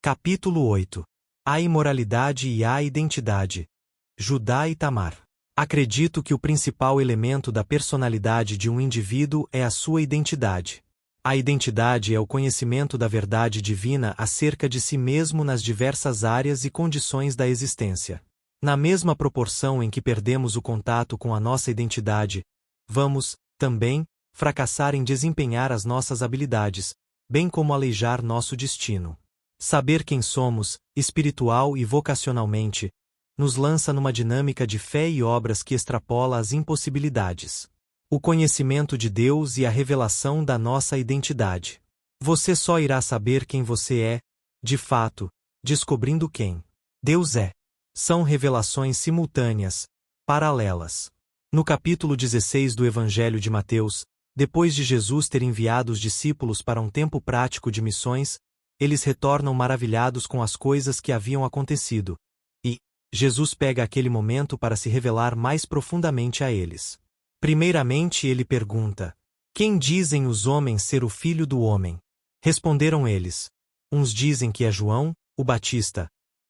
Capítulo 8. A imoralidade e a identidade. Judá e Tamar. Acredito que o principal elemento da personalidade de um indivíduo é a sua identidade. A identidade é o conhecimento da verdade divina acerca de si mesmo nas diversas áreas e condições da existência. Na mesma proporção em que perdemos o contato com a nossa identidade, vamos, também, fracassar em desempenhar as nossas habilidades, bem como aleijar nosso destino. Saber quem somos, espiritual e vocacionalmente, nos lança numa dinâmica de fé e obras que extrapola as impossibilidades. O conhecimento de Deus e a revelação da nossa identidade. Você só irá saber quem você é, de fato, descobrindo quem Deus é. São revelações simultâneas, paralelas. No capítulo 16 do Evangelho de Mateus, depois de Jesus ter enviado os discípulos para um tempo prático de missões, eles retornam maravilhados com as coisas que haviam acontecido, e Jesus pega aquele momento para se revelar mais profundamente a eles. Primeiramente ele pergunta: quem dizem os homens ser o Filho do Homem? Responderam eles: uns dizem que é João, o Batista,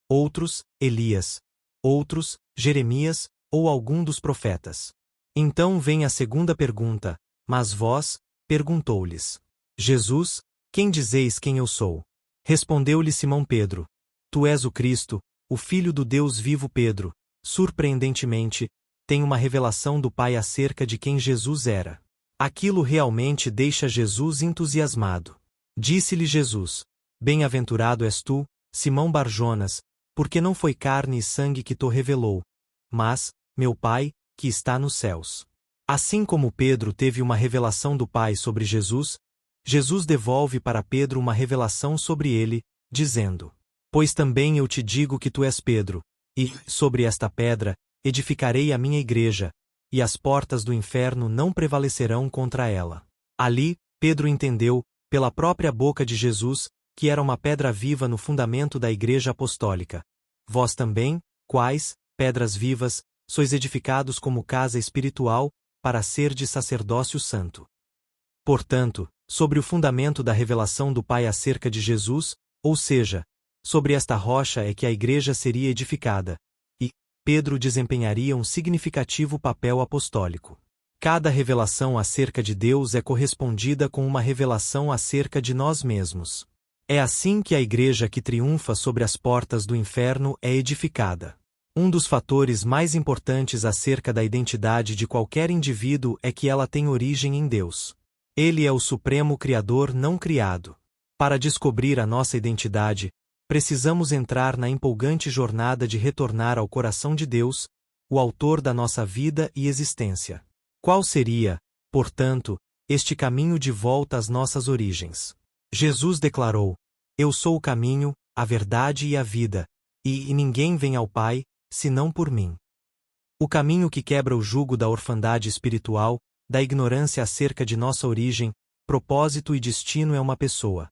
outros, Elias, outros, Jeremias, ou algum dos profetas. Então vem a segunda pergunta: mas vós? Perguntou-lhes Jesus: quem dizeis quem eu sou? Respondeu-lhe Simão Pedro: tu és o Cristo, o Filho do Deus vivo. Pedro, surpreendentemente, tem uma revelação do Pai acerca de quem Jesus era. Aquilo realmente deixa Jesus entusiasmado. Disse-lhe Jesus: bem-aventurado és tu, Simão Barjonas, porque não foi carne e sangue que te revelou, mas meu Pai, que está nos céus. Assim como Pedro teve uma revelação do Pai sobre Jesus, Jesus devolve para Pedro uma revelação sobre ele, dizendo: pois também eu te digo que tu és Pedro, e, sobre esta pedra, edificarei a minha igreja, e as portas do inferno não prevalecerão contra ela. Ali, Pedro entendeu, pela própria boca de Jesus, que era uma pedra viva no fundamento da igreja apostólica. Vós também, quais, pedras vivas, sois edificados como casa espiritual, para ser de sacerdócio santo. Portanto, sobre o fundamento da revelação do Pai acerca de Jesus, ou seja, sobre esta rocha é que a igreja seria edificada, e Pedro desempenharia um significativo papel apostólico. Cada revelação acerca de Deus é correspondida com uma revelação acerca de nós mesmos. É assim que a igreja que triunfa sobre as portas do inferno é edificada. Um dos fatores mais importantes acerca da identidade de qualquer indivíduo é que ela tem origem em Deus. Ele é o supremo Criador não criado. Para descobrir a nossa identidade, precisamos entrar na empolgante jornada de retornar ao coração de Deus, o autor da nossa vida e existência. Qual seria, portanto, este caminho de volta às nossas origens? Jesus declarou: eu sou o caminho, a verdade e a vida, e ninguém vem ao Pai, senão por mim. O caminho que quebra o jugo da orfandade espiritual, da ignorância acerca de nossa origem, propósito e destino é uma pessoa.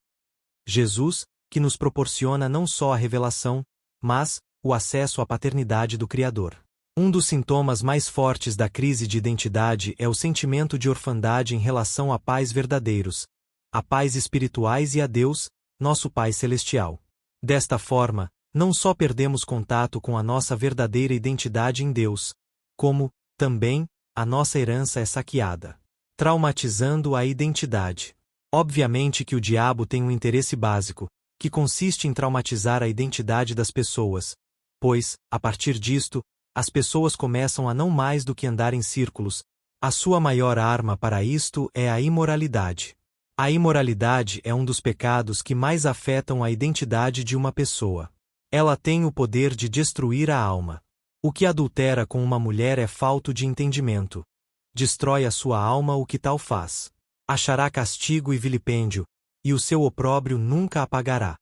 Jesus, que nos proporciona não só a revelação, mas o acesso à paternidade do Criador. Um dos sintomas mais fortes da crise de identidade é o sentimento de orfandade em relação a pais verdadeiros, a pais espirituais e a Deus, nosso Pai Celestial. Desta forma, não só perdemos contato com a nossa verdadeira identidade em Deus, como, também, a nossa herança é saqueada, traumatizando a identidade. Obviamente que o diabo tem um interesse básico, que consiste em traumatizar a identidade das pessoas, pois, a partir disto, as pessoas começam a não mais do que andar em círculos. A sua maior arma para isto é a imoralidade. A imoralidade é um dos pecados que mais afetam a identidade de uma pessoa. Ela tem o poder de destruir a alma. O que adultera com uma mulher é falto de entendimento. Destrói a sua alma o que tal faz. Achará castigo e vilipêndio, e o seu opróbrio nunca apagará.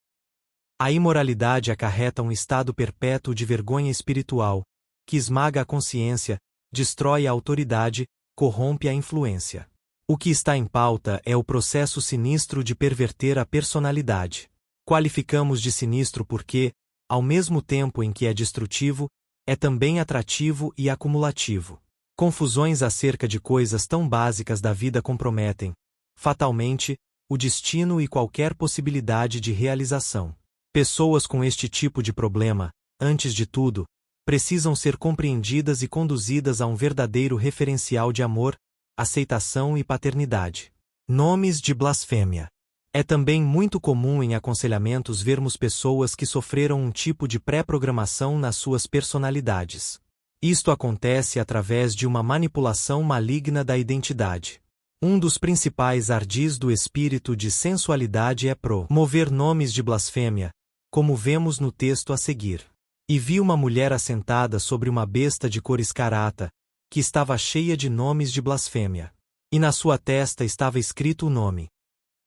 A imoralidade acarreta um estado perpétuo de vergonha espiritual, que esmaga a consciência, destrói a autoridade, corrompe a influência. O que está em pauta é o processo sinistro de perverter a personalidade. Qualificamos de sinistro porque, ao mesmo tempo em que é destrutivo, é também atrativo e acumulativo. Confusões acerca de coisas tão básicas da vida comprometem, fatalmente, o destino e qualquer possibilidade de realização. Pessoas com este tipo de problema, antes de tudo, precisam ser compreendidas e conduzidas a um verdadeiro referencial de amor, aceitação e paternidade. Nomes de blasfêmia. É também muito comum em aconselhamentos vermos pessoas que sofreram um tipo de pré-programação nas suas personalidades. Isto acontece através de uma manipulação maligna da identidade. Um dos principais ardis do espírito de sensualidade é promover nomes de blasfêmia, como vemos no texto a seguir. E vi uma mulher assentada sobre uma besta de cor escarlata, que estava cheia de nomes de blasfêmia. E na sua testa estava escrito o nome: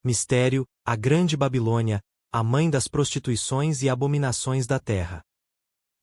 Mistério, a Grande Babilônia, a mãe das prostituições e abominações da terra.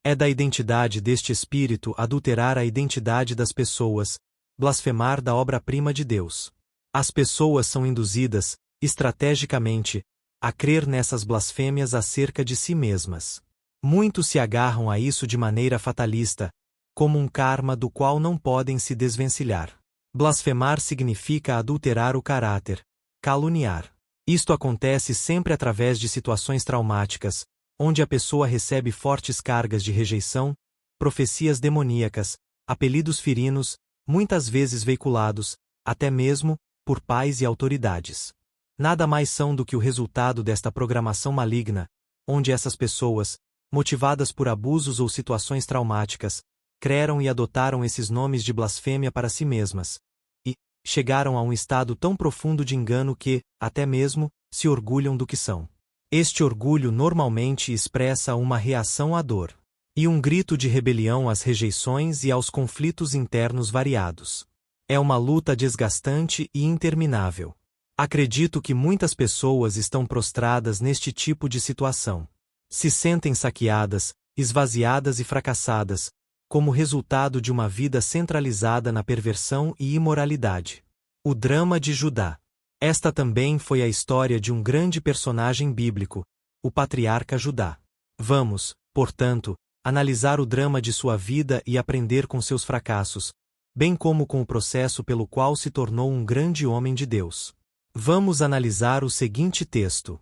É da identidade deste espírito adulterar a identidade das pessoas, blasfemar da obra-prima de Deus. As pessoas são induzidas, estrategicamente, a crer nessas blasfêmias acerca de si mesmas. Muitos se agarram a isso de maneira fatalista, como um karma do qual não podem se desvencilhar. Blasfemar significa adulterar o caráter, caluniar. Isto acontece sempre através de situações traumáticas, onde a pessoa recebe fortes cargas de rejeição, profecias demoníacas, apelidos ferinos, muitas vezes veiculados, até mesmo, por pais e autoridades. Nada mais são do que o resultado desta programação maligna, onde essas pessoas, motivadas por abusos ou situações traumáticas, creram e adotaram esses nomes de blasfêmia para si mesmas, e chegaram a um estado tão profundo de engano que, até mesmo, se orgulham do que são. Este orgulho normalmente expressa uma reação à dor, e um grito de rebelião às rejeições e aos conflitos internos variados. É uma luta desgastante e interminável. Acredito que muitas pessoas estão prostradas neste tipo de situação. Se sentem saqueadas, esvaziadas e fracassadas, como resultado de uma vida centralizada na perversão e imoralidade. O drama de Judá. Esta também foi a história de um grande personagem bíblico, o patriarca Judá. Vamos, portanto, analisar o drama de sua vida e aprender com seus fracassos, bem como com o processo pelo qual se tornou um grande homem de Deus. Vamos analisar o seguinte texto.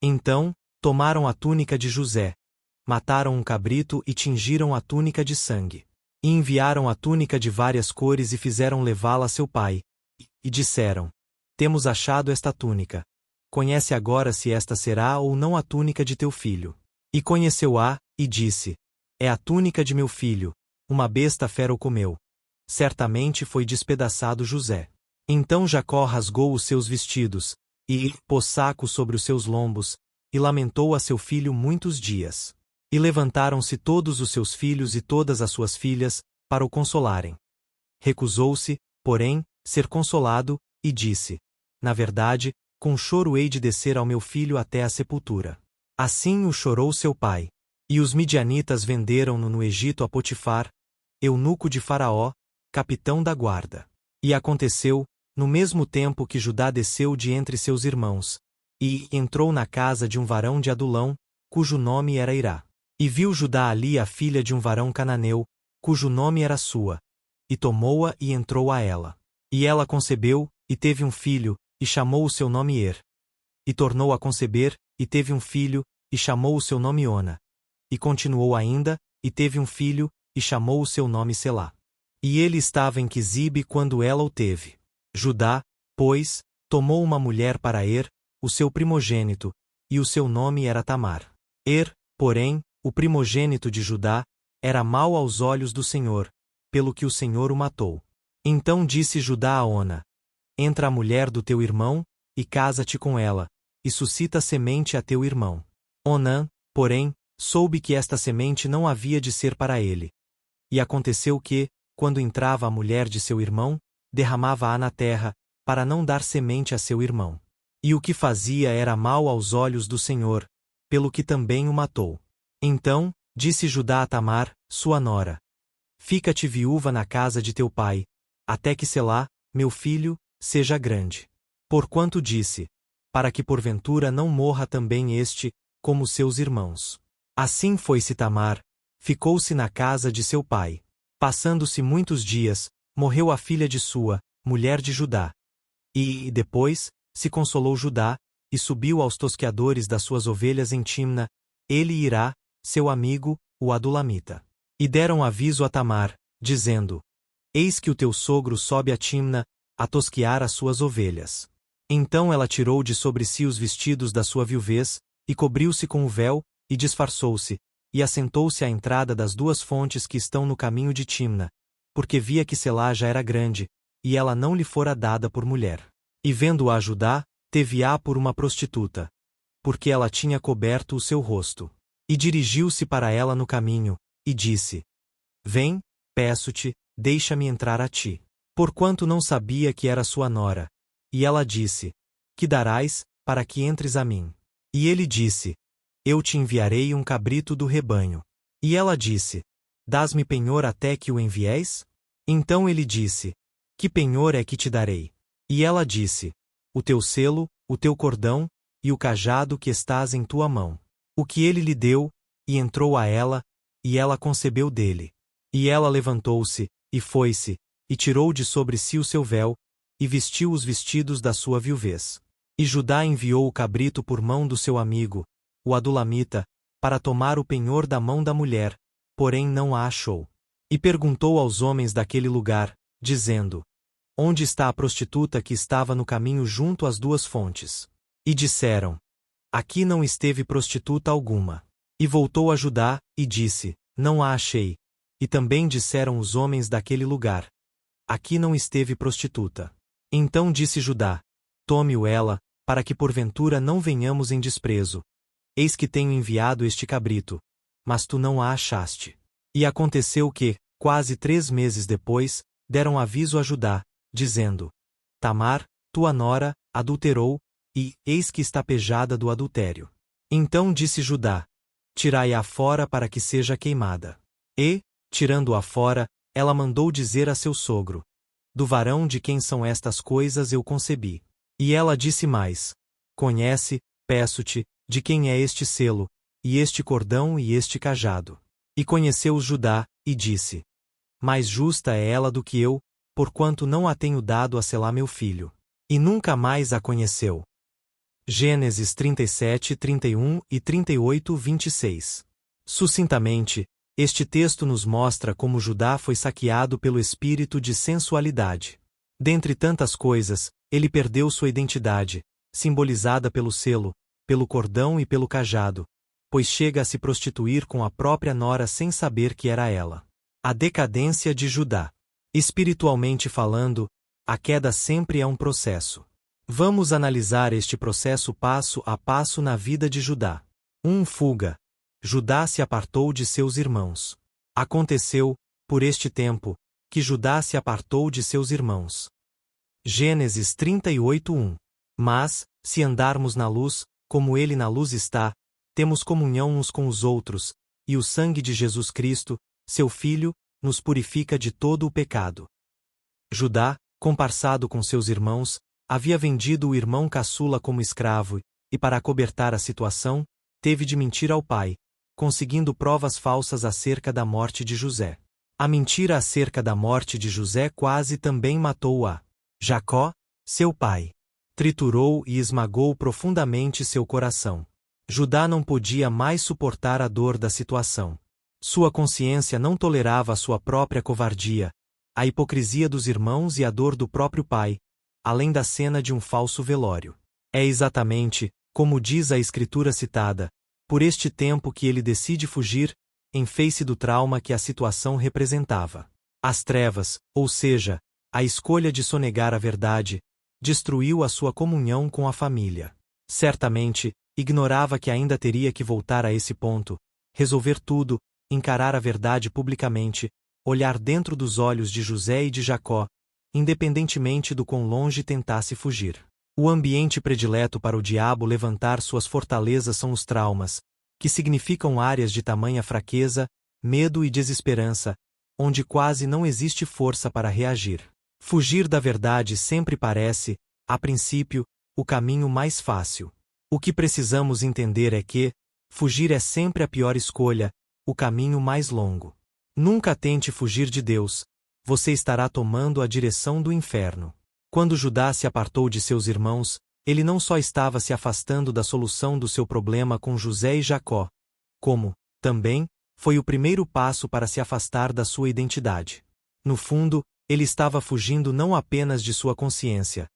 Então, tomaram a túnica de José, mataram um cabrito e tingiram a túnica de sangue. E enviaram a túnica de várias cores e fizeram levá-la a seu pai. E disseram: Temos achado esta túnica. Conhece agora se esta será ou não a túnica de teu filho. E conheceu-a, e disse: É a túnica de meu filho, uma besta fera o comeu. Certamente foi despedaçado José. Então Jacó rasgou os seus vestidos, e pôs saco sobre os seus lombos, e lamentou a seu filho muitos dias. E levantaram-se todos os seus filhos e todas as suas filhas, para o consolarem. Recusou-se, porém, ser consolado, e disse: Na verdade, com choro hei de descer ao meu filho até a sepultura. Assim o chorou seu pai. E os midianitas venderam-no no Egito a Potifar, eunuco de Faraó, capitão da guarda. E aconteceu, no mesmo tempo que Judá desceu de entre seus irmãos, e entrou na casa de um varão de Adulão, cujo nome era Irá. E viu Judá ali a filha de um varão cananeu, cujo nome era Sua, e tomou-a e entrou a ela. E ela concebeu, e teve um filho, e chamou o seu nome E tornou a conceber, e teve um filho, e chamou o seu nome Ona. E continuou ainda, e teve um filho, e chamou o seu nome Selá. E ele estava em Quisibe quando ela o teve. Judá, pois, tomou uma mulher para o seu primogênito, e o seu nome era Tamar. Porém, o primogênito de Judá, era mau aos olhos do Senhor, pelo que o Senhor o matou. Então disse Judá a Ona: Entra a mulher do teu irmão, e casa-te com ela, e suscita semente a teu irmão. Onã, porém, soube que esta semente não havia de ser para ele. E aconteceu que, quando entrava a mulher de seu irmão, derramava-a na terra, para não dar semente a seu irmão. E o que fazia era mal aos olhos do Senhor, pelo que também o matou. Então, disse Judá a Tamar, sua nora: Fica-te viúva na casa de teu pai, até que Selá, meu filho, seja grande. Porquanto disse: Para que porventura não morra também este, como seus irmãos. Assim foi-se Tamar, ficou-se na casa de seu pai. Passando-se muitos dias, morreu a filha de Sua, mulher de Judá. E depois, se consolou Judá, e subiu aos tosqueadores das suas ovelhas em Timna, ele e Irá, seu amigo, o adulamita. E deram aviso a Tamar, dizendo: Eis que o teu sogro sobe a Timna, a tosquear as suas ovelhas. Então ela tirou de sobre si os vestidos da sua viuvez, e cobriu-se com o véu, e disfarçou-se, e assentou-se à entrada das duas fontes que estão no caminho de Timna, porque via que Selá já era grande, e ela não lhe fora dada por mulher. E vendo-a Judá, teve-a por uma prostituta, porque ela tinha coberto o seu rosto. E dirigiu-se para ela no caminho, e disse: Vem, peço-te, deixa-me entrar a ti. Porquanto não sabia que era sua nora. E ela disse: Que darás, para que entres a mim? E ele disse: Eu te enviarei um cabrito do rebanho. E ela disse: Dás-me penhor até que o envieis? Então ele disse: Que penhor é que te darei? E ela disse: O teu selo, o teu cordão, e o cajado que estás em tua mão. O que ele lhe deu, e entrou a ela, e ela concebeu dele. E ela levantou-se, e foi-se, e tirou de sobre si o seu véu, e vestiu os vestidos da sua viuvez. E Judá enviou o cabrito por mão do seu amigo, o adulamita, para tomar o penhor da mão da mulher, porém não a achou. E perguntou aos homens daquele lugar, dizendo: Onde está a prostituta que estava no caminho junto às duas fontes? E disseram: Aqui não esteve prostituta alguma. E voltou a Judá, e disse: Não a achei. E também disseram os homens daquele lugar: Aqui não esteve prostituta. Então disse Judá: Tome-o ela, para que porventura não venhamos em desprezo. Eis que tenho enviado este cabrito, mas tu não a achaste. E aconteceu que, quase 3 meses depois, deram aviso a Judá, dizendo: Tamar, tua nora, adulterou, e, eis que está pejada do adultério. Então disse Judá: Tirai-a fora para que seja queimada. E, tirando-a fora, ela mandou dizer a seu sogro: Do varão de quem são estas coisas eu concebi. E ela disse mais: Conhece, peço-te, de quem é este selo, e este cordão e este cajado. E conheceu-os Judá, e disse: Mais justa é ela do que eu, porquanto não a tenho dado a Selá meu filho. E nunca mais a conheceu. Gênesis 37, 31 e 38, 26. Sucintamente, este texto nos mostra como Judá foi saqueado pelo espírito de sensualidade. Dentre tantas coisas, ele perdeu sua identidade, simbolizada pelo selo, pelo cordão e pelo cajado, pois chega a se prostituir com a própria nora sem saber que era ela. A decadência de Judá. Espiritualmente falando, a queda sempre é um processo. Vamos analisar este processo passo a passo na vida de Judá. 1. Fuga. Judá se apartou de seus irmãos. Aconteceu, por este tempo, que Judá se apartou de seus irmãos. Gênesis 38, 1. Mas, se andarmos na luz, como ele na luz está, temos comunhão uns com os outros, e o sangue de Jesus Cristo, seu Filho, nos purifica de todo o pecado. Judá, comparsado com seus irmãos, havia vendido o irmão caçula como escravo, e para acobertar a situação, teve de mentir ao pai, conseguindo provas falsas acerca da morte de José. A mentira acerca da morte de José quase também matou a Jacó, seu pai. Triturou e esmagou profundamente seu coração. Judá não podia mais suportar a dor da situação. Sua consciência não tolerava a sua própria covardia, a hipocrisia dos irmãos e a dor do próprio pai, além da cena de um falso velório. É exatamente, como diz a escritura citada, por este tempo que ele decide fugir, em face do trauma que a situação representava. As trevas, ou seja, a escolha de sonegar a verdade, destruiu a sua comunhão com a família. Certamente, ignorava que ainda teria que voltar a esse ponto, resolver tudo, encarar a verdade publicamente, olhar dentro dos olhos de José e de Jacó, independentemente do quão longe tentasse fugir. O ambiente predileto para o diabo levantar suas fortalezas são os traumas, que significam áreas de tamanha fraqueza, medo e desesperança, onde quase não existe força para reagir. Fugir da verdade sempre parece, a princípio, o caminho mais fácil. O que precisamos entender é que, fugir é sempre a pior escolha, o caminho mais longo. Nunca tente fugir de Deus, você estará tomando a direção do inferno. Quando Judá se apartou de seus irmãos, ele não só estava se afastando da solução do seu problema com José e Jacó, como, também, foi o primeiro passo para se afastar da sua identidade. No fundo, ele estava fugindo não apenas de sua consciência,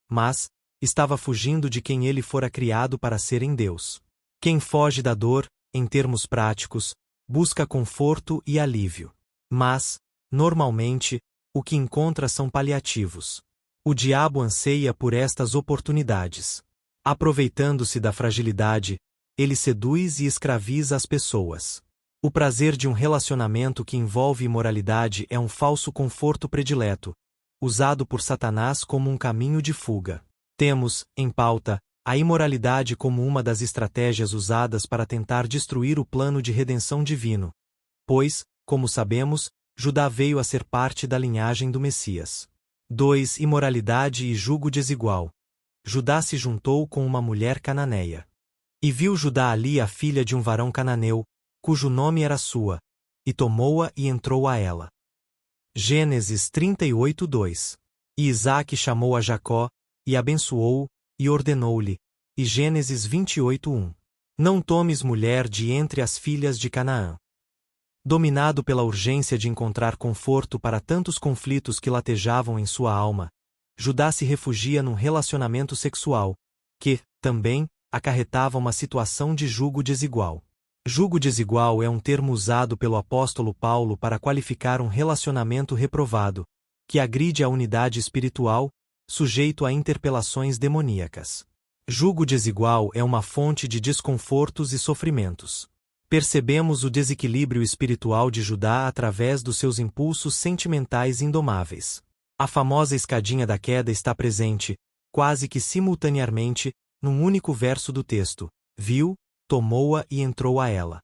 mas estava fugindo de quem ele fora criado para ser em Deus. Quem foge da dor, em termos práticos, busca conforto e alívio. Mas, normalmente, o que encontra são paliativos. O diabo anseia por estas oportunidades. Aproveitando-se da fragilidade, ele seduz e escraviza as pessoas. O prazer de um relacionamento que envolve imoralidade é um falso conforto predileto, usado por Satanás como um caminho de fuga. Temos, em pauta, a imoralidade como uma das estratégias usadas para tentar destruir o plano de redenção divino. Pois, como sabemos, Judá veio a ser parte da linhagem do Messias. 2. Imoralidade e jugo desigual. Judá se juntou com uma mulher cananeia. E viu Judá ali a filha de um varão cananeu, cujo nome era sua, e tomou-a e entrou a ela. Gênesis 38:2. E Isaque chamou a Jacó, e abençoou-o, e ordenou-lhe. E Gênesis 28:1. Não tomes mulher de entre as filhas de Canaã. Dominado pela urgência de encontrar conforto para tantos conflitos que latejavam em sua alma, Judá se refugia num relacionamento sexual, que, também, acarretava uma situação de jugo desigual. Jugo desigual é um termo usado pelo apóstolo Paulo para qualificar um relacionamento reprovado, que agride a unidade espiritual, sujeito a interpelações demoníacas. Jugo desigual é uma fonte de desconfortos e sofrimentos. Percebemos o desequilíbrio espiritual de Judá através dos seus impulsos sentimentais indomáveis. A famosa escadinha da queda está presente, quase que simultaneamente, num único verso do texto: viu, tomou-a e entrou a ela.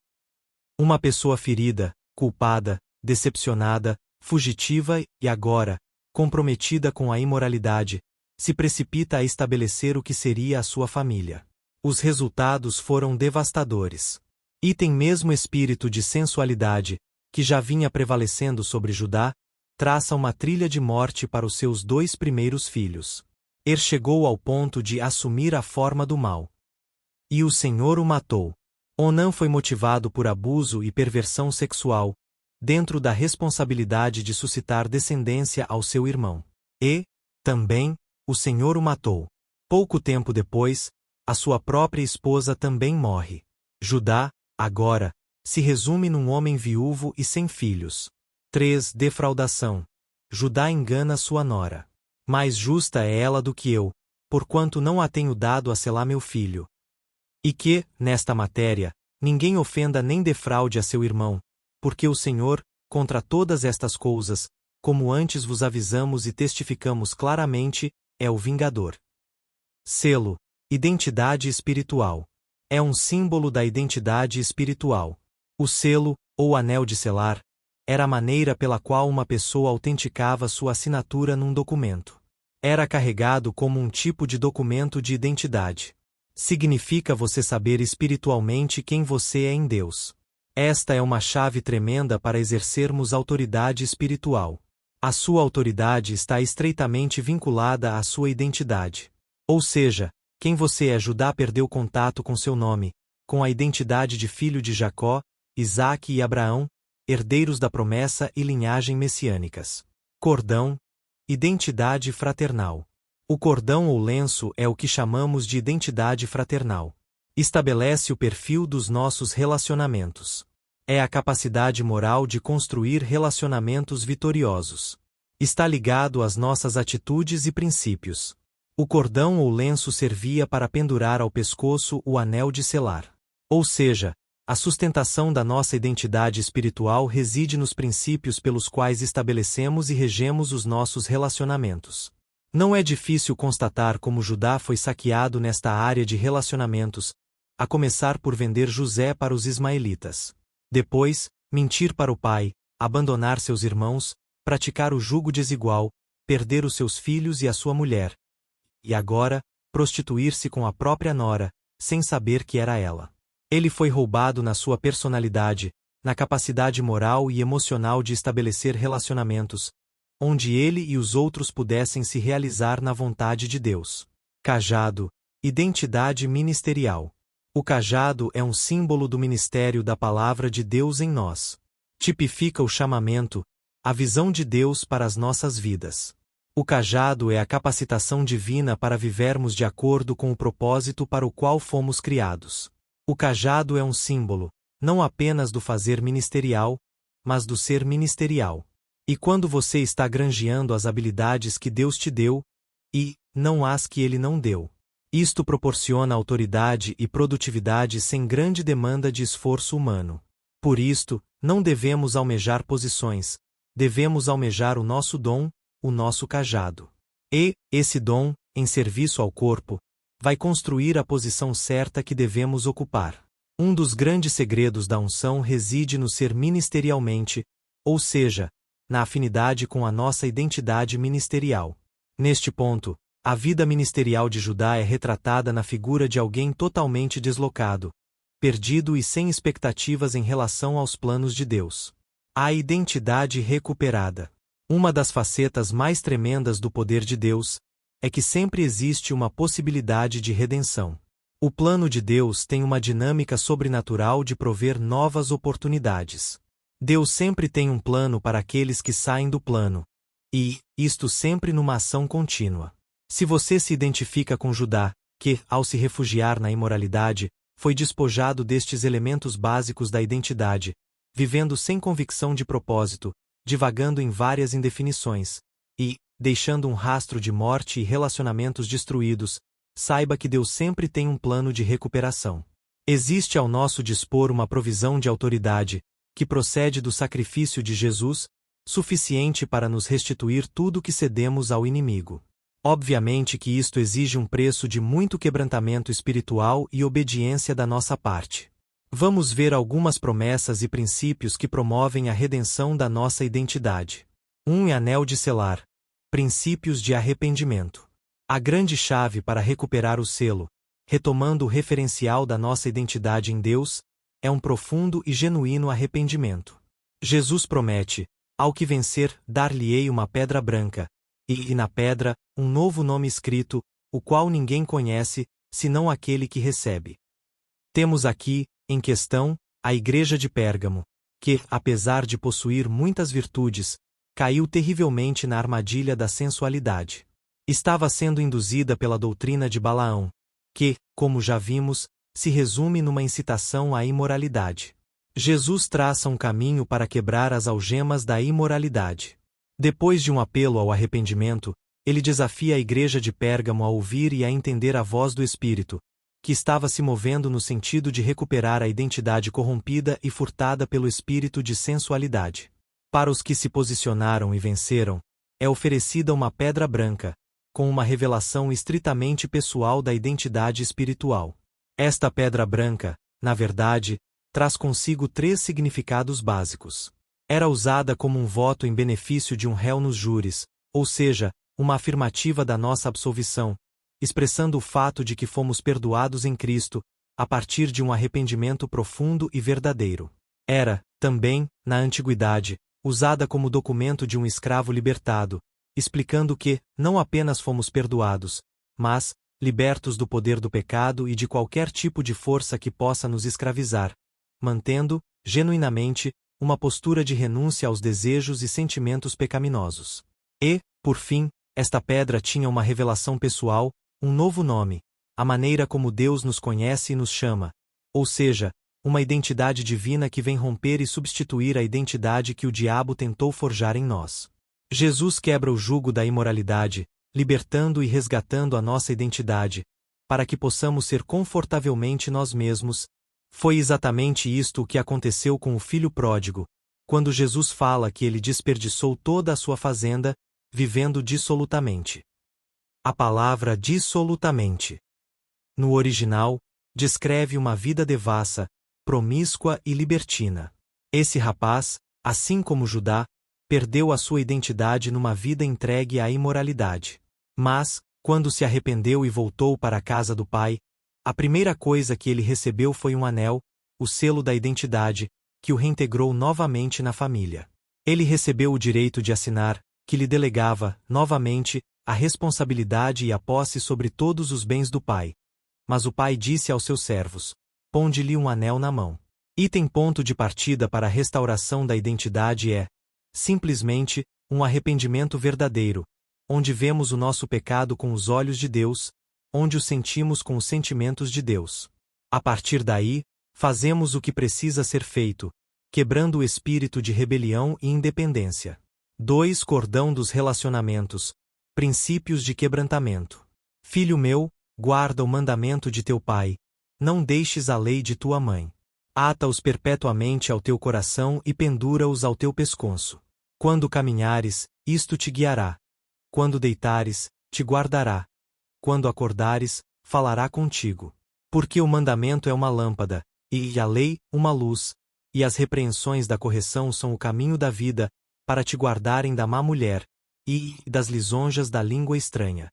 Uma pessoa ferida, culpada, decepcionada, fugitiva e, agora, comprometida com a imoralidade, se precipita a estabelecer o que seria a sua família. Os resultados foram devastadores. Item mesmo espírito de sensualidade, que já vinha prevalecendo sobre Judá, traça uma trilha de morte para os seus 2 primeiros filhos. Chegou ao ponto de assumir a forma do mal. E o Senhor o matou. Onã foi motivado por abuso e perversão sexual, dentro da responsabilidade de suscitar descendência ao seu irmão. E, também, o Senhor o matou. Pouco tempo depois, a sua própria esposa também morre. Judá, agora, se resume num homem viúvo e sem filhos. 3. Defraudação. Judá engana sua nora. Mais justa é ela do que eu, porquanto não a tenho dado a selar meu filho. E que, nesta matéria, ninguém ofenda nem defraude a seu irmão, porque o Senhor, contra todas estas coisas, como antes vos avisamos e testificamos claramente, é o vingador. Selo. Identidade espiritual. É um símbolo da identidade espiritual. O selo, ou anel de selar, era a maneira pela qual uma pessoa autenticava sua assinatura num documento. Era carregado como um tipo de documento de identidade. Significa você saber espiritualmente quem você é em Deus. Esta é uma chave tremenda para exercermos autoridade espiritual. A sua autoridade está estreitamente vinculada à sua identidade. Ou seja, quem você é. Judá perdeu contato com seu nome, com a identidade de filho de Jacó, Isaque e Abraão, herdeiros da promessa e linhagem messiânicas. Cordão. Identidade fraternal. O cordão ou lenço é o que chamamos de identidade fraternal. Estabelece o perfil dos nossos relacionamentos. É a capacidade moral de construir relacionamentos vitoriosos. Está ligado às nossas atitudes e princípios. O cordão ou lenço servia para pendurar ao pescoço o anel de selar. Ou seja, a sustentação da nossa identidade espiritual reside nos princípios pelos quais estabelecemos e regemos os nossos relacionamentos. Não é difícil constatar como Judá foi saqueado nesta área de relacionamentos, a começar por vender José para os ismaelitas. Depois, mentir para o pai, abandonar seus irmãos, praticar o jugo desigual, perder os seus filhos e a sua mulher. E agora, prostituir-se com a própria nora, sem saber que era ela. Ele foi roubado na sua personalidade, na capacidade moral e emocional de estabelecer relacionamentos, onde ele e os outros pudessem se realizar na vontade de Deus. Cajado. Identidade ministerial. O cajado é um símbolo do ministério da Palavra de Deus em nós. Tipifica o chamamento, a visão de Deus para as nossas vidas. O cajado é a capacitação divina para vivermos de acordo com o propósito para o qual fomos criados. O cajado é um símbolo, não apenas do fazer ministerial, mas do ser ministerial. E quando você está granjeando as habilidades que Deus te deu, e não as que Ele não deu, isto proporciona autoridade e produtividade sem grande demanda de esforço humano. Por isto, não devemos almejar posições, devemos almejar o nosso dom, o nosso cajado. E, esse dom, em serviço ao corpo, vai construir a posição certa que devemos ocupar. Um dos grandes segredos da unção reside no ser ministerialmente, ou seja, na afinidade com a nossa identidade ministerial. Neste ponto, a vida ministerial de Judá é retratada na figura de alguém totalmente deslocado, perdido e sem expectativas em relação aos planos de Deus. A identidade recuperada. Uma das facetas mais tremendas do poder de Deus é que sempre existe uma possibilidade de redenção. O plano de Deus tem uma dinâmica sobrenatural de prover novas oportunidades. Deus sempre tem um plano para aqueles que saem do plano, e isto sempre numa ação contínua. Se você se identifica com Judá, que, ao se refugiar na imoralidade, foi despojado destes elementos básicos da identidade, vivendo sem convicção de propósito, divagando em várias indefinições, e, deixando um rastro de morte e relacionamentos destruídos, saiba que Deus sempre tem um plano de recuperação. Existe ao nosso dispor uma provisão de autoridade, que procede do sacrifício de Jesus, suficiente para nos restituir tudo o que cedemos ao inimigo. Obviamente que isto exige um preço de muito quebrantamento espiritual e obediência da nossa parte. Vamos ver algumas promessas e princípios que promovem a redenção da nossa identidade. 1. Anel de selar. Princípios de arrependimento. A grande chave para recuperar o selo, retomando o referencial da nossa identidade em Deus, é um profundo e genuíno arrependimento. Jesus promete: ao que vencer, dar-lhe-ei uma pedra branca, e na pedra, um novo nome escrito, o qual ninguém conhece, senão aquele que recebe. Temos aqui, em questão, a igreja de Pérgamo, que, apesar de possuir muitas virtudes, caiu terrivelmente na armadilha da sensualidade. Estava sendo induzida pela doutrina de Balaão, que, como já vimos, se resume numa incitação à imoralidade. Jesus traça um caminho para quebrar as algemas da imoralidade. Depois de um apelo ao arrependimento, ele desafia a igreja de Pérgamo a ouvir e a entender a voz do Espírito, que estava se movendo no sentido de recuperar a identidade corrompida e furtada pelo espírito de sensualidade. Para os que se posicionaram e venceram, é oferecida uma pedra branca, com uma revelação estritamente pessoal da identidade espiritual. Esta pedra branca, na verdade, traz consigo 3 significados básicos. Era usada como um voto em benefício de um réu nos júris, ou seja, uma afirmativa da nossa absolvição, expressando o fato de que fomos perdoados em Cristo, a partir de um arrependimento profundo e verdadeiro. Era, também, na antiguidade, usada como documento de um escravo libertado, explicando que, não apenas fomos perdoados, mas, libertos do poder do pecado e de qualquer tipo de força que possa nos escravizar, mantendo, genuinamente, uma postura de renúncia aos desejos e sentimentos pecaminosos. E, por fim, esta pedra tinha uma revelação pessoal, um novo nome, a maneira como Deus nos conhece e nos chama, ou seja, uma identidade divina que vem romper e substituir a identidade que o diabo tentou forjar em nós. Jesus quebra o jugo da imoralidade, libertando e resgatando a nossa identidade, para que possamos ser confortavelmente nós mesmos. Foi exatamente isto o que aconteceu com o filho pródigo, quando Jesus fala que ele desperdiçou toda a sua fazenda, vivendo dissolutamente. A palavra dissolutamente, no original, descreve uma vida devassa, promíscua e libertina. Esse rapaz, assim como Judá, perdeu a sua identidade numa vida entregue à imoralidade. Mas, quando se arrependeu e voltou para a casa do pai, a primeira coisa que ele recebeu foi um anel, o selo da identidade, que o reintegrou novamente na família. Ele recebeu o direito de assinar, que lhe delegava, novamente, a responsabilidade e a posse sobre todos os bens do pai, Mas o pai disse aos seus servos: ponde-lhe um anel na mão. Item ponto de partida para a restauração da identidade é, simplesmente, um arrependimento verdadeiro, onde vemos o nosso pecado com os olhos de Deus, onde o sentimos com os sentimentos de Deus. A partir daí, fazemos o que precisa ser feito, quebrando o espírito de rebelião e independência. 2. Cordão dos relacionamentos. Princípios de quebrantamento. Filho meu, guarda o mandamento de teu pai, não deixes a lei de tua mãe. Ata-os perpetuamente ao teu coração e pendura-os ao teu pescoço. Quando caminhares, isto te guiará. Quando deitares, te guardará. Quando acordares, falará contigo. Porque o mandamento é uma lâmpada, e a lei, uma luz, e as repreensões da correção são o caminho da vida, para te guardarem da má mulher, e das lisonjas da língua estranha.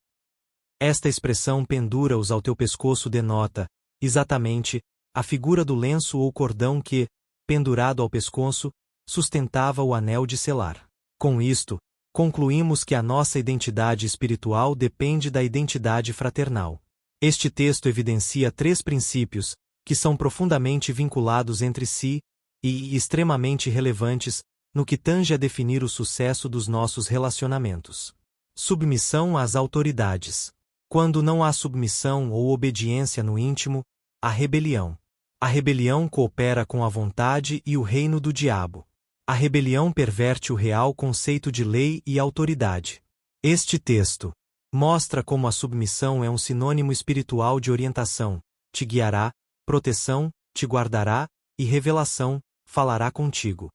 Esta expressão pendura-os ao teu pescoço denota, exatamente, a figura do lenço ou cordão que, pendurado ao pescoço, sustentava o anel de selar. Com isto, concluímos que a nossa identidade espiritual depende da identidade fraternal. Este texto evidencia 3 princípios, que são profundamente vinculados entre si, e extremamente relevantes, no que tange a definir o sucesso dos nossos relacionamentos. Submissão às autoridades. Quando não há submissão ou obediência no íntimo, há rebelião. A rebelião coopera com a vontade e o reino do diabo. A rebelião perverte o real conceito de lei e autoridade. Este texto mostra como a submissão é um sinônimo espiritual de orientação, te guiará, proteção, te guardará, e revelação, falará contigo.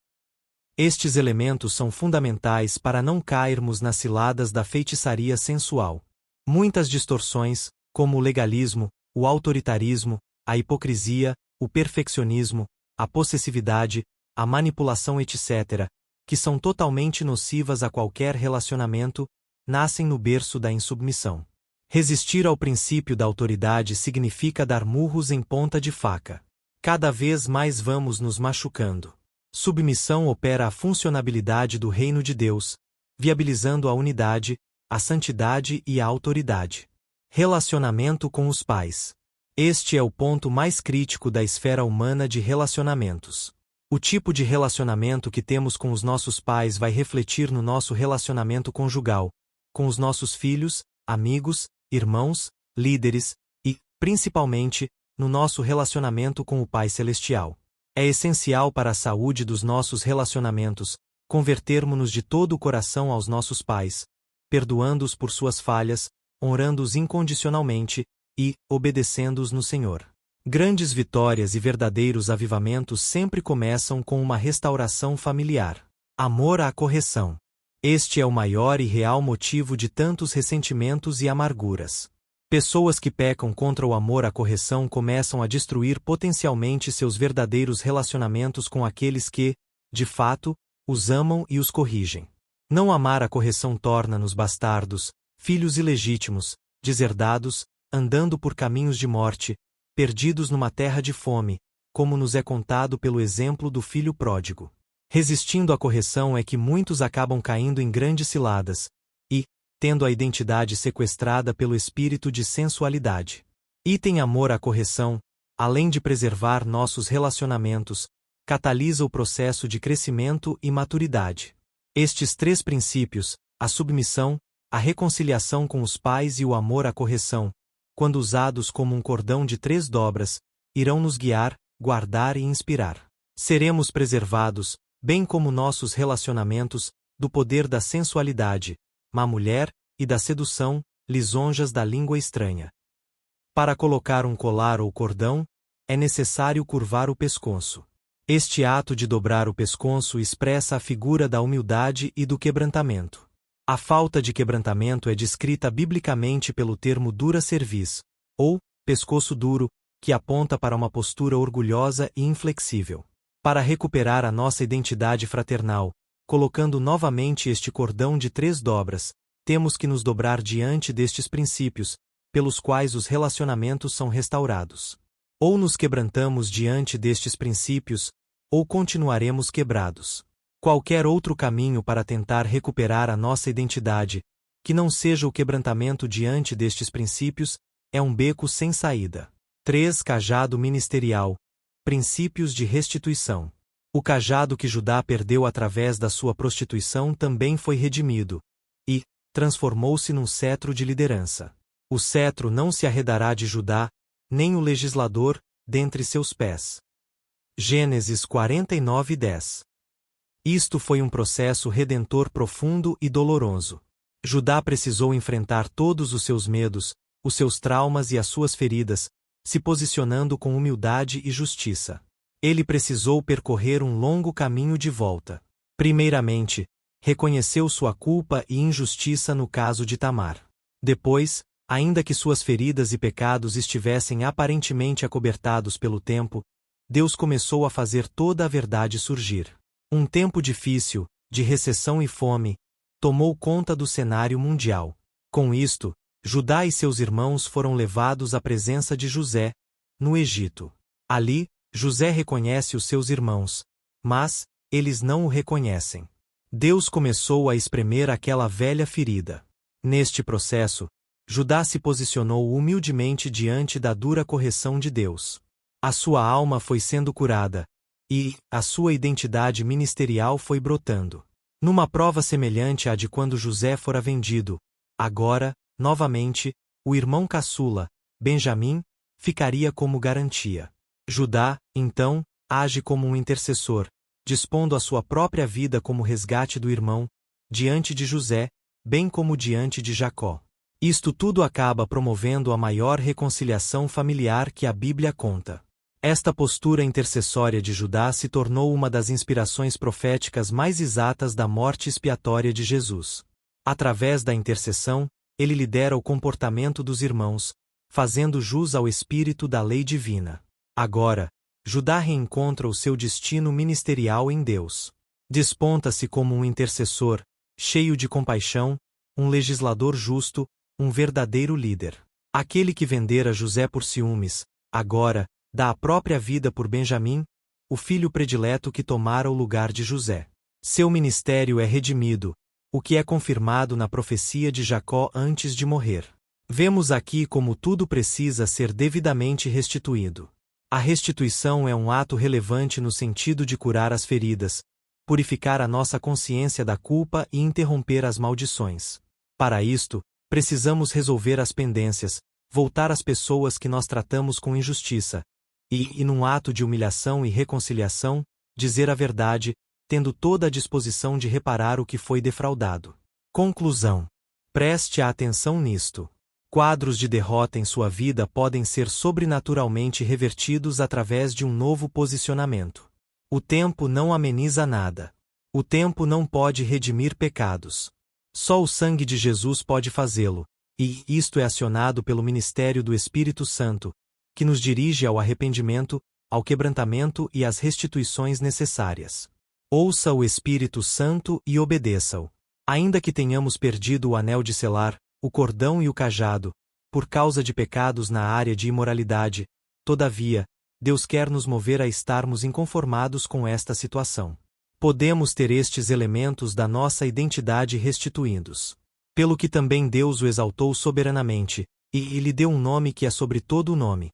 Estes elementos são fundamentais para não cairmos nas ciladas da feitiçaria sensual. Muitas distorções, como o legalismo, o autoritarismo, a hipocrisia, o perfeccionismo, a possessividade, a manipulação etc., que são totalmente nocivas a qualquer relacionamento, nascem no berço da insubmissão. Resistir ao princípio da autoridade significa dar murros em ponta de faca. Cada vez mais vamos nos machucando. Submissão opera a funcionabilidade do reino de Deus, viabilizando a unidade, a santidade e a autoridade. Relacionamento com os pais. Este é o ponto mais crítico da esfera humana de relacionamentos. O tipo de relacionamento que temos com os nossos pais vai refletir no nosso relacionamento conjugal, com os nossos filhos, amigos, irmãos, líderes e, principalmente, no nosso relacionamento com o Pai Celestial. É essencial para a saúde dos nossos relacionamentos convertermos-nos de todo o coração aos nossos pais, perdoando-os por suas falhas, honrando-os incondicionalmente e obedecendo-os no Senhor. Grandes vitórias e verdadeiros avivamentos sempre começam com uma restauração familiar. Amor à correção. Este é o maior e real motivo de tantos ressentimentos e amarguras. Pessoas que pecam contra o amor à correção começam a destruir potencialmente seus verdadeiros relacionamentos com aqueles que, de fato, os amam e os corrigem. Não amar a correção torna-nos bastardos, filhos ilegítimos, deserdados, andando por caminhos de morte, perdidos numa terra de fome, como nos é contado pelo exemplo do filho pródigo. Resistindo à correção é que muitos acabam caindo em grandes ciladas, e, tendo a identidade sequestrada pelo espírito de sensualidade. Item amor à correção, além de preservar nossos relacionamentos, catalisa o processo de crescimento e maturidade. Estes 3 princípios, a submissão, a reconciliação com os pais e o amor à correção, quando usados como um cordão de 3 dobras, irão nos guiar, guardar e inspirar. Seremos preservados, bem como nossos relacionamentos, do poder da sensualidade, má mulher, e da sedução, lisonjas da língua estranha. Para colocar um colar ou cordão, é necessário curvar o pescoço. Este ato de dobrar o pescoço expressa a figura da humildade e do quebrantamento. A falta de quebrantamento é descrita biblicamente pelo termo dura cerviz, ou pescoço duro, que aponta para uma postura orgulhosa e inflexível. Para recuperar a nossa identidade fraternal, colocando novamente este cordão de 3 dobras, temos que nos dobrar diante destes princípios, pelos quais os relacionamentos são restaurados. Ou nos quebrantamos diante destes princípios, ou continuaremos quebrados. Qualquer outro caminho para tentar recuperar a nossa identidade, que não seja o quebrantamento diante destes princípios, é um beco sem saída. 3. Cajado ministerial. Princípios de restituição. O cajado que Judá perdeu através da sua prostituição também foi redimido, e transformou-se num cetro de liderança. O cetro não se arredará de Judá, nem o legislador, dentre seus pés. Gênesis 49:10. Isto foi um processo redentor profundo e doloroso. Judá precisou enfrentar todos os seus medos, os seus traumas e as suas feridas, se posicionando com humildade e justiça. Ele precisou percorrer um longo caminho de volta. Primeiramente, reconheceu sua culpa e injustiça no caso de Tamar. Depois, ainda que suas feridas e pecados estivessem aparentemente acobertados pelo tempo, Deus começou a fazer toda a verdade surgir. Um tempo difícil, de recessão e fome, tomou conta do cenário mundial. Com isto, Judá e seus irmãos foram levados à presença de José, no Egito. Ali, José reconhece os seus irmãos, mas eles não o reconhecem. Deus começou a espremer aquela velha ferida. Neste processo, Judá se posicionou humildemente diante da dura correção de Deus. A sua alma foi sendo curada, e a sua identidade ministerial foi brotando. Numa prova semelhante à de quando José fora vendido, agora, novamente, o irmão caçula, Benjamim, ficaria como garantia. Judá, então, age como um intercessor, dispondo a sua própria vida como resgate do irmão, diante de José, bem como diante de Jacó. Isto tudo acaba promovendo a maior reconciliação familiar que a Bíblia conta. Esta postura intercessória de Judá se tornou uma das inspirações proféticas mais exatas da morte expiatória de Jesus. Através da intercessão, ele lidera o comportamento dos irmãos, fazendo jus ao espírito da lei divina. Agora, Judá reencontra o seu destino ministerial em Deus. Desponta-se como um intercessor, cheio de compaixão, um legislador justo, um verdadeiro líder. Aquele que vendera José por ciúmes, agora, dá a própria vida por Benjamim, o filho predileto que tomara o lugar de José. Seu ministério é redimido, o que é confirmado na profecia de Jacó antes de morrer. Vemos aqui como tudo precisa ser devidamente restituído. A restituição é um ato relevante no sentido de curar as feridas, purificar a nossa consciência da culpa e interromper as maldições. Para isto, precisamos resolver as pendências, voltar às pessoas que nós tratamos com injustiça, e num ato de humilhação e reconciliação, dizer a verdade, tendo toda a disposição de reparar o que foi defraudado. Conclusão. Preste atenção nisto. Quadros de derrota em sua vida podem ser sobrenaturalmente revertidos através de um novo posicionamento. O tempo não ameniza nada. O tempo não pode redimir pecados. Só o sangue de Jesus pode fazê-lo, e isto é acionado pelo ministério do Espírito Santo, que nos dirige ao arrependimento, ao quebrantamento e às restituições necessárias. Ouça o Espírito Santo e obedeça-o. Ainda que tenhamos perdido o anel de selar, o cordão e o cajado, por causa de pecados na área de imoralidade, todavia, Deus quer nos mover a estarmos inconformados com esta situação. Podemos ter estes elementos da nossa identidade restituídos. Pelo que também Deus o exaltou soberanamente, e lhe deu um nome que é sobre todo o nome,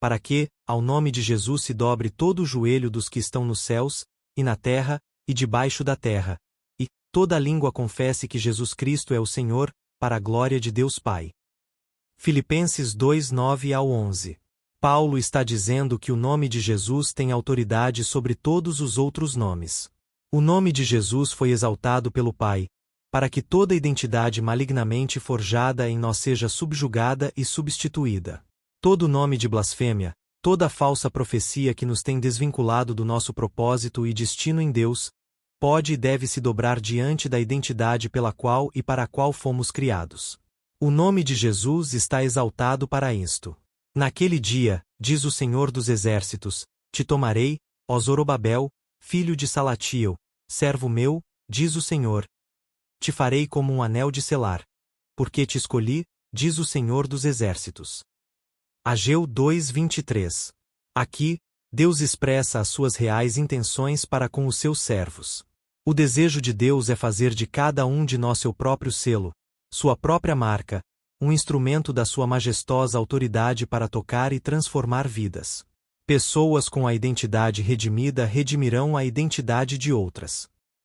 para que, ao nome de Jesus se dobre todo o joelho dos que estão nos céus, e na terra, e debaixo da terra, e toda língua confesse que Jesus Cristo é o Senhor, para a glória de Deus Pai. Filipenses 2:9-11. Paulo está dizendo que o nome de Jesus tem autoridade sobre todos os outros nomes. O nome de Jesus foi exaltado pelo Pai, para que toda identidade malignamente forjada em nós seja subjugada e substituída. Todo nome de blasfêmia, toda falsa profecia que nos tem desvinculado do nosso propósito e destino em Deus, pode e deve se dobrar diante da identidade pela qual e para a qual fomos criados. O nome de Jesus está exaltado para isto. Naquele dia, diz o Senhor dos Exércitos, te tomarei, ó Zorobabel, filho de Salatiel, servo meu, diz o Senhor. Te farei como um anel de selar. Porque te escolhi, diz o Senhor dos Exércitos. Ageu 2:23. Aqui, Deus expressa as suas reais intenções para com os seus servos. O desejo de Deus é fazer de cada um de nós seu próprio selo, sua própria marca, um instrumento da sua majestosa autoridade para tocar e transformar vidas. Pessoas com a identidade redimida redimirão a identidade de outras.